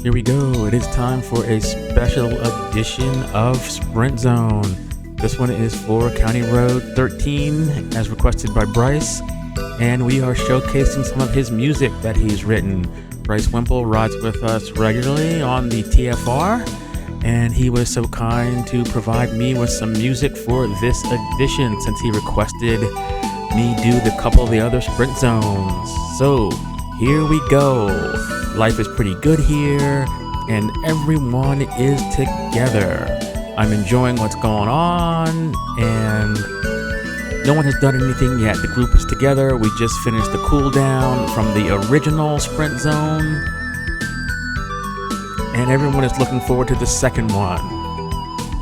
Here we go. It is time for a special edition of Sprint Zone. This one is for County Road 13 as requested by Bryce, and we are showcasing some of his music that he's written. Bryce Wimple rides with us regularly on the TFR, and he was so kind to provide me with some music for this edition since he requested me do the couple of the other Sprint Zones. So here we go. Life is pretty good here, and everyone is together. I'm enjoying what's going on, and no one has done anything yet. The group is together. We just finished the cooldown from the original Sprint Zone, and everyone is looking forward to the second one.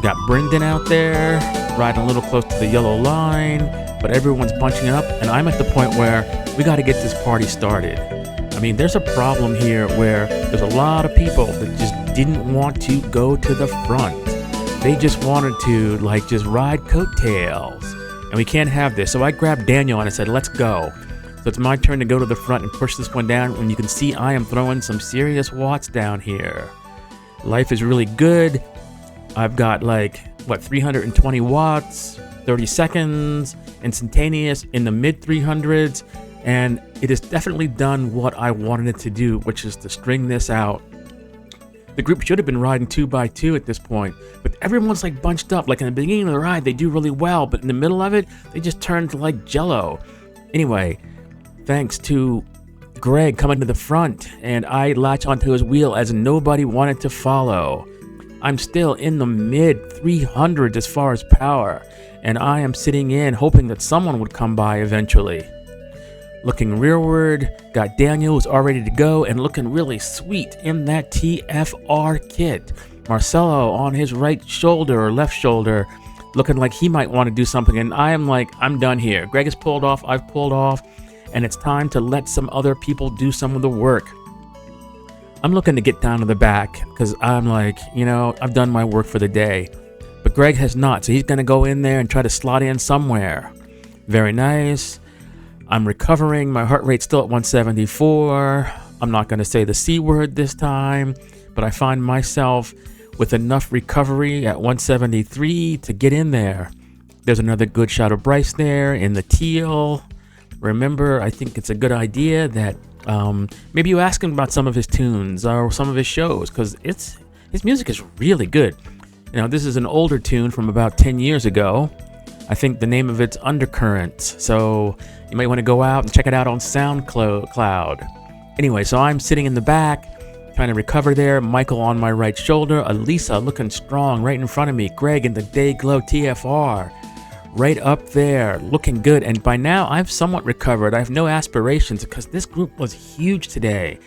Got Brendan out there, riding a little close to the yellow line, but everyone's bunching up, and I'm at the point where we got to get this party started. I mean, there's a problem here where there's a lot of people that just didn't want to go to the front. They just wanted to, just ride coattails. And we can't have this. So I grabbed Daniel and I said, let's go. So it's my turn to go to the front and push this one down. And you can see I am throwing some serious watts down here. Life is really good. I've got 320 watts, 30 seconds, instantaneous in the mid 300s. And it has definitely done what I wanted it to do, which is to string this out. The group should have been riding 2x2 at this point, but everyone's bunched up. In the beginning of the ride, they do really well, but in the middle of it, they just turn to jello. Anyway, thanks to Greg coming to the front, and I latch onto his wheel as nobody wanted to follow. I'm still in the mid 300s as far as power, and I am sitting in hoping that someone would come by eventually. Looking rearward, got Daniel who's all ready to go and looking really sweet in that TFR kit. Marcelo on his right shoulder or left shoulder, looking like he might want to do something. And I am I'm done here. Greg has pulled off, I've pulled off, and it's time to let some other people do some of the work. I'm looking to get down to the back because I'm I've done my work for the day. But Greg has not, so he's going to go in there and try to slot in somewhere. Very nice. I'm recovering. My heart rate's still at 174. I'm not going to say the C word this time, but I find myself with enough recovery at 173 to get in there. There's another good shot of Bryce there in the teal. Remember, I think it's a good idea that maybe you ask him about some of his tunes or some of his shows, because his music is really good. This is an older tune from about 10 years ago. I think the name of it's Undercurrents, so you might want to go out and check it out on SoundCloud. Anyway, so I'm sitting in the back, trying to recover there. Michael on my right shoulder, Elisa looking strong right in front of me, Greg in the Dayglow TFR, right up there, looking good. And by now, I've somewhat recovered. I have no aspirations because this group was huge today.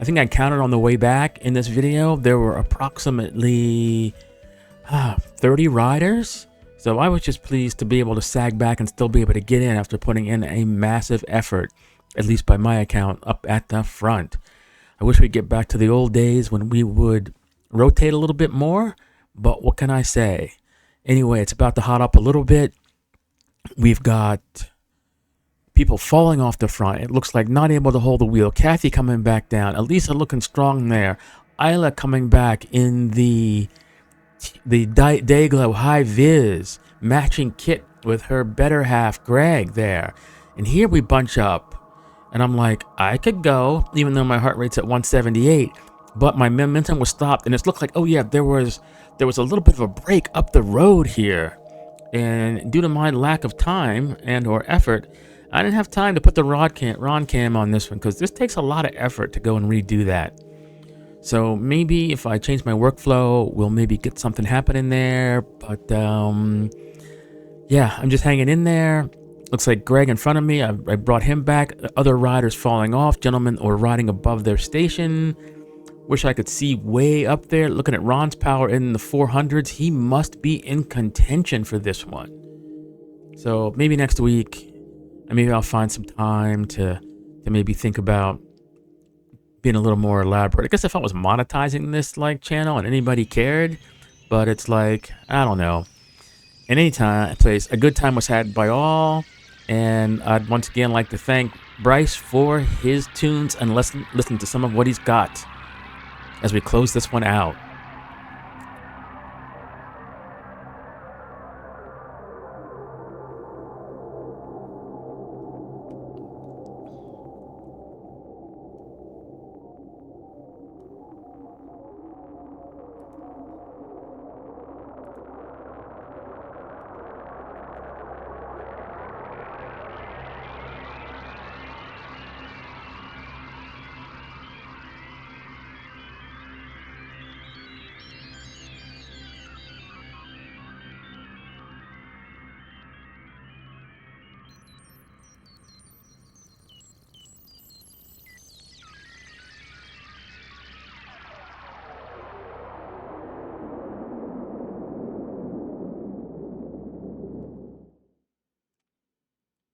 I think I counted on the way back in this video, there were approximately 30 riders. So I was just pleased to be able to sag back and still be able to get in after putting in a massive effort, at least by my account, up at the front. I wish we'd get back to the old days when we would rotate a little bit more, but what can I say? Anyway, it's about to hot up a little bit. We've got people falling off the front. It looks like not able to hold the wheel. Kathy coming back down. Elisa looking strong there. Isla coming back in the Dayglow High Vis matching kit with her better half Greg there. And here we bunch up, and I'm I could go even though my heart rate's at 178, but my momentum was stopped, and it looked like, oh yeah, there was a little bit of a break up the road here, and due to my lack of time and or effort, I didn't have time to put the Ron cam on this one, because this takes a lot of effort to go and redo that. So maybe if I change my workflow, we'll maybe get something happening there. But yeah, I'm just hanging in there. Looks like Greg in front of me. I brought him back. Other riders falling off. Gentlemen or riding above their station. Wish I could see way up there. Looking at Ron's power in the 400s. He must be in contention for this one. So maybe next week, maybe I'll find some time to maybe think about being a little more elaborate. I guess if I was monetizing this channel and anybody cared, but it's I don't know. In any place, a good time was had by all, and I'd once again like to thank Bryce for his tunes and listen to some of what he's got. as we close this one out.